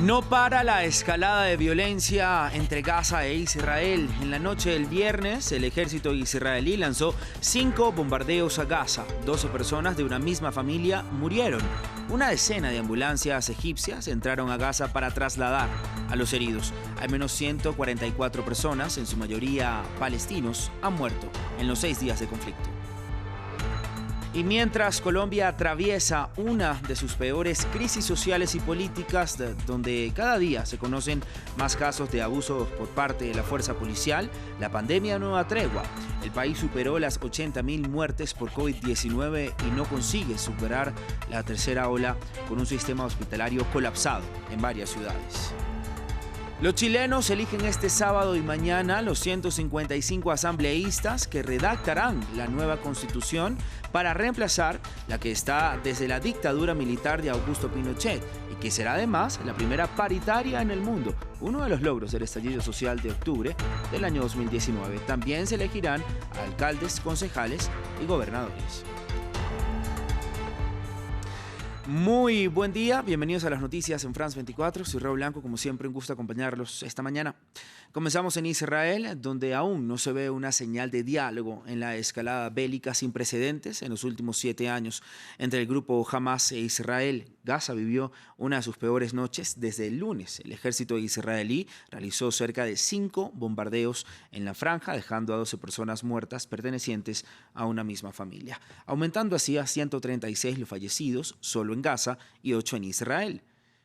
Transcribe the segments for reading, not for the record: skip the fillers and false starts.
No para la escalada de violencia entre Gaza e Israel. En la noche del viernes, el ejército israelí lanzó 5 bombardeos a Gaza. 12 personas de una misma familia murieron. Una decena de ambulancias egipcias entraron a Gaza para trasladar a los heridos. Al menos 144 personas, en su mayoría palestinos, han muerto en los 6 días de conflicto. Y mientras Colombia atraviesa una de sus peores crisis sociales y políticas, donde cada día se conocen más casos de abusos por parte de la fuerza policial, la pandemia no da tregua. El país superó las 80.000 muertes por COVID-19 y no consigue superar la tercera ola con un sistema hospitalario colapsado en varias ciudades. Los chilenos eligen este sábado y mañana los 155 asambleístas que redactarán la nueva constitución para reemplazar la que está desde la dictadura militar de Augusto Pinochet y que será además la primera paritaria en el mundo, uno de los logros del estallido social de octubre del año 2019. También se elegirán a alcaldes, concejales y gobernadores. Muy buen día, bienvenidos a las noticias en France 24. Soy Raúl Blanco, como siempre un gusto acompañarlos esta mañana. Comenzamos en Israel, donde aún no se ve una señal de diálogo en la escalada bélica sin precedentes en los últimos 7 años entre el grupo Hamas e Israel. Gaza vivió una de sus peores noches desde el lunes. El ejército israelí realizó cerca de 5 bombardeos en la franja, dejando a 12 personas muertas pertenecientes a una misma familia, aumentando así a 136 los fallecidos solo en Gaza y 8 en Israel.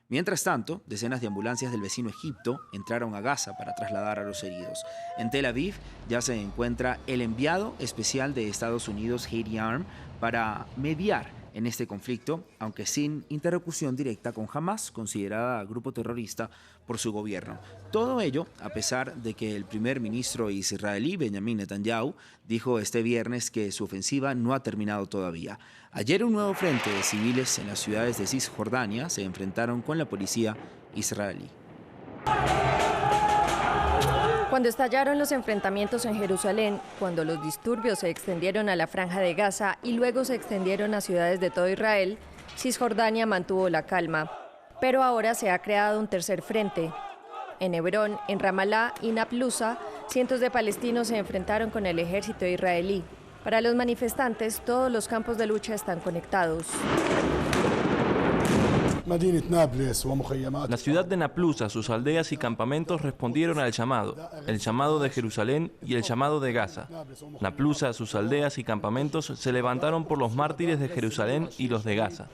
Mientras tanto, decenas de ambulancias del vecino Egipto entraron a Gaza para trasladar a los heridos. En Tel Aviv ya se encuentra el enviado especial de Estados Unidos, Heidi Arm, para mediar en este conflicto, aunque sin interlocución directa con Hamas, considerada grupo terrorista por su gobierno. Todo ello a pesar de que el primer ministro israelí, Benjamin Netanyahu, dijo este viernes que su ofensiva no ha terminado todavía. Ayer un nuevo frente de civiles en las ciudades de Cisjordania se enfrentaron con la policía israelí. Cuando estallaron los enfrentamientos en Jerusalén, cuando los disturbios se extendieron a la Franja de Gaza y luego se extendieron a ciudades de todo Israel, Cisjordania mantuvo la calma. Pero ahora se ha creado un tercer frente. En Hebrón, en Ramalá y Naplusa, cientos de palestinos se enfrentaron con el ejército israelí. Para los manifestantes, todos los campos de lucha están conectados. La ciudad de Naplusa, sus aldeas y campamentos respondieron al llamado, el llamado de Jerusalén y el llamado de Gaza. Naplusa, sus aldeas y campamentos se levantaron por los mártires de Jerusalén y los de Gaza.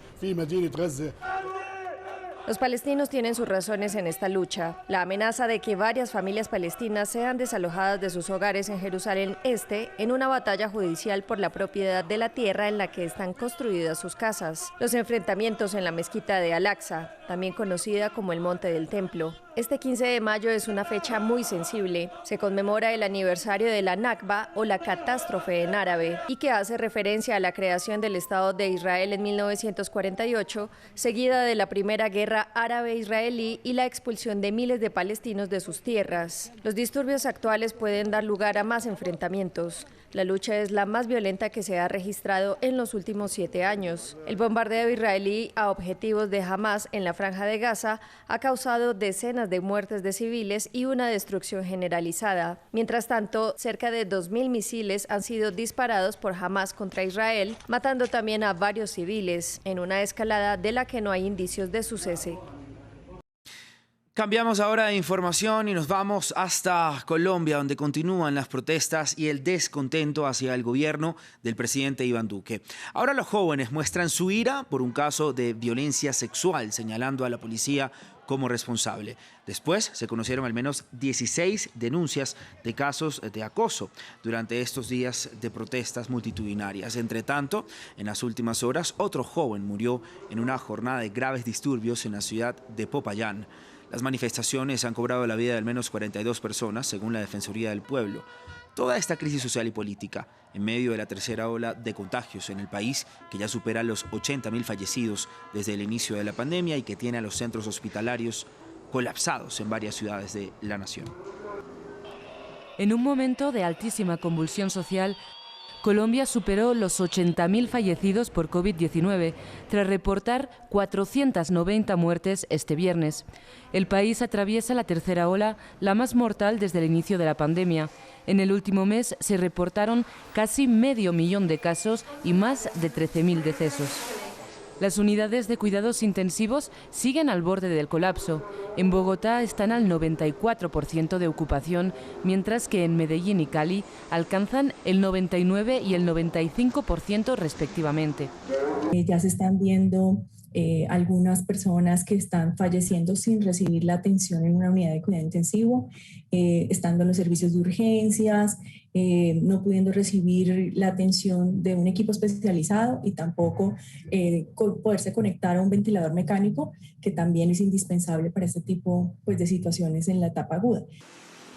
Los palestinos tienen sus razones en esta lucha. La amenaza de que varias familias palestinas sean desalojadas de sus hogares en Jerusalén Este en una batalla judicial por la propiedad de la tierra en la que están construidas sus casas. Los enfrentamientos en la mezquita de Al-Aqsa, también conocida como el Monte del Templo. Este 15 de mayo es una fecha muy sensible. Se conmemora el aniversario de la Nakba o la catástrofe en árabe y que hace referencia a la creación del Estado de Israel en 1948, seguida de la primera guerra árabe-israelí y la expulsión de miles de palestinos de sus tierras. Los disturbios actuales pueden dar lugar a más enfrentamientos. La lucha es la más violenta que se ha registrado en los últimos 7 años. El bombardeo israelí a objetivos de Hamas en la Franja de Gaza ha causado decenas de muertes de civiles y una destrucción generalizada. Mientras tanto, cerca de 2.000 misiles han sido disparados por Hamas contra Israel, matando también a varios civiles, en una escalada de la que no hay indicios de su cese. Cambiamos ahora de información y nos vamos hasta Colombia, donde continúan las protestas y el descontento hacia el gobierno del presidente Iván Duque. Ahora los jóvenes muestran su ira por un caso de violencia sexual, señalando a la policía como responsable. Después se conocieron al menos 16 denuncias de casos de acoso durante estos días de protestas multitudinarias. Entre tanto, en las últimas horas, otro joven murió en una jornada de graves disturbios en la ciudad de Popayán. Las manifestaciones han cobrado la vida de al menos 42 personas, según la Defensoría del Pueblo. Toda esta crisis social y política, en medio de la tercera ola de contagios en el país, que ya supera los 80.000 fallecidos desde el inicio de la pandemia y que tiene a los centros hospitalarios colapsados en varias ciudades de la nación. En un momento de altísima convulsión social, Colombia superó los 80.000 fallecidos por COVID-19, tras reportar 490 muertes este viernes. El país atraviesa la tercera ola, la más mortal desde el inicio de la pandemia. En el último mes se reportaron casi 500.000 de casos y más de 13.000 decesos. Las unidades de cuidados intensivos siguen al borde del colapso. En Bogotá están al 94% de ocupación, mientras que en Medellín y Cali alcanzan el 99% y el 95% respectivamente. Ya se están viendo algunas personas que están falleciendo sin recibir la atención en una unidad de cuidado intensivo, estando en los servicios de urgencias, no pudiendo recibir la atención de un equipo especializado y tampoco poderse conectar a un ventilador mecánico, que también es indispensable para este tipo de situaciones en la etapa aguda.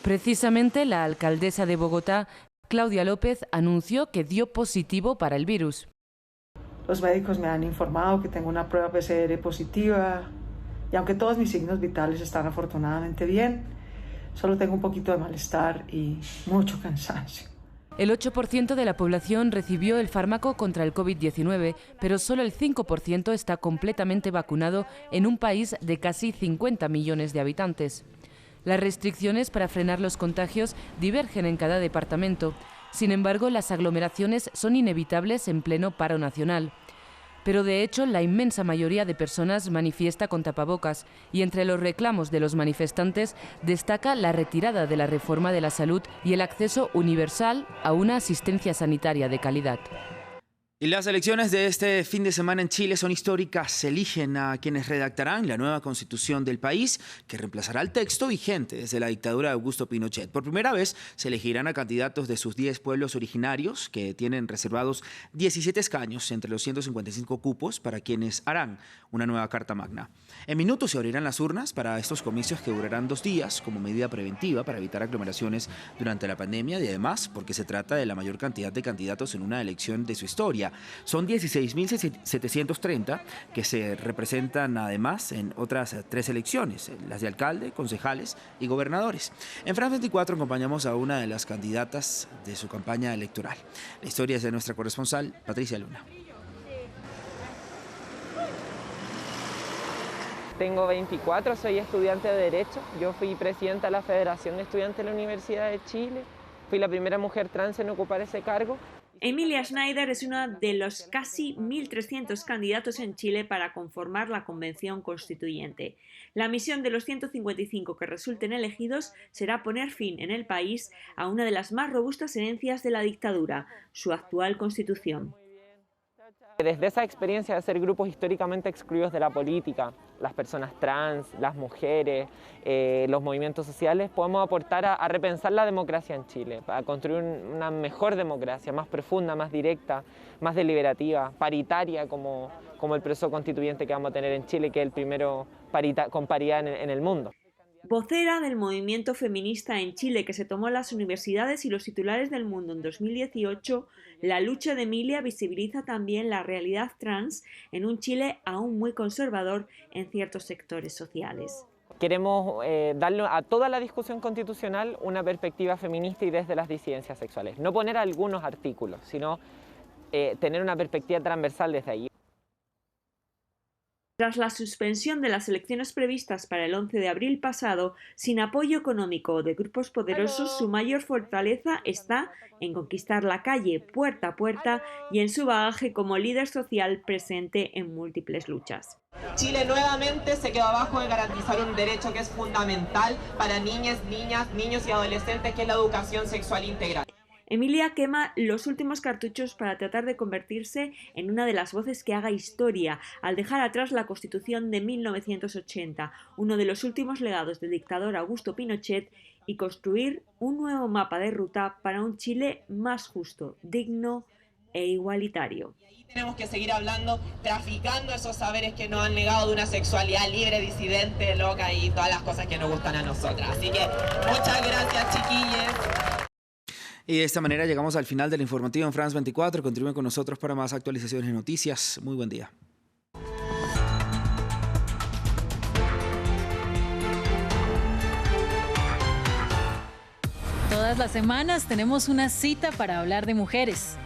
Precisamente la alcaldesa de Bogotá, Claudia López, anunció que dio positivo para el virus. Los médicos me han informado que tengo una prueba PCR positiva y aunque todos mis signos vitales están afortunadamente bien, solo tengo un poquito de malestar y mucho cansancio. El 8% de la población recibió el fármaco contra el COVID-19, pero solo el 5% está completamente vacunado en un país de casi 50 millones de habitantes. Las restricciones para frenar los contagios divergen en cada departamento. Sin embargo, las aglomeraciones son inevitables en pleno paro nacional. Pero de hecho, la inmensa mayoría de personas manifiesta con tapabocas y entre los reclamos de los manifestantes destaca la retirada de la reforma de la salud y el acceso universal a una asistencia sanitaria de calidad. Y las elecciones de este fin de semana en Chile son históricas. Se eligen a quienes redactarán la nueva constitución del país, que reemplazará el texto vigente desde la dictadura de Augusto Pinochet. Por primera vez se elegirán a candidatos de sus 10 pueblos originarios, que tienen reservados 17 escaños entre los 155 cupos para quienes harán una nueva Carta Magna. En minutos se abrirán las urnas para estos comicios, que durarán 2 días como medida preventiva para evitar aglomeraciones durante la pandemia y además porque se trata de la mayor cantidad de candidatos en una elección de su historia. Son 16.730 que se representan además en otras 3 elecciones, las de alcalde, concejales y gobernadores. En France 24 acompañamos a una de las candidatas de su campaña electoral. La historia es de nuestra corresponsal, Patricia Luna. Tengo 24, soy estudiante de Derecho. Yo fui presidenta de la Federación de Estudiantes de la Universidad de Chile. Fui la primera mujer trans en ocupar ese cargo. Emilia Schneider es una de los casi 1.300 candidatos en Chile para conformar la Convención Constituyente. La misión de los 155 que resulten elegidos será poner fin en el país a una de las más robustas herencias de la dictadura, su actual Constitución. Desde esa experiencia de ser grupos históricamente excluidos de la política, las personas trans, las mujeres, los movimientos sociales, podemos aportar a repensar la democracia en Chile, para construir una mejor democracia, más profunda, más directa, más deliberativa, paritaria, como el proceso constituyente que vamos a tener en Chile, que es el primero con paridad en el mundo. Vocera del movimiento feminista en Chile, que se tomó las universidades y los titulares del mundo en 2018, la lucha de Emilia visibiliza también la realidad trans en un Chile aún muy conservador en ciertos sectores sociales. Queremos darle a toda la discusión constitucional una perspectiva feminista y desde las disidencias sexuales. No poner algunos artículos, sino tener una perspectiva transversal desde ahí. Tras la suspensión de las elecciones previstas para el 11 de abril pasado, sin apoyo económico de grupos poderosos, su mayor fortaleza está en conquistar la calle puerta a puerta y en su bagaje como líder social presente en múltiples luchas. Chile nuevamente se quedó abajo de garantizar un derecho que es fundamental para niñas, niños y adolescentes, que es la educación sexual integral. Emilia quema los últimos cartuchos para tratar de convertirse en una de las voces que haga historia, al dejar atrás la Constitución de 1980, uno de los últimos legados del dictador Augusto Pinochet, y construir un nuevo mapa de ruta para un Chile más justo, digno e igualitario. Tenemos que seguir hablando, traficando esos saberes que nos han negado de una sexualidad libre, disidente, loca y todas las cosas que nos gustan a nosotras. Así que muchas gracias, chiquilles. Y de esta manera llegamos al final del informativo en France 24. Continúen con nosotros para más actualizaciones y noticias. Muy buen día. Todas las semanas tenemos una cita para hablar de mujeres.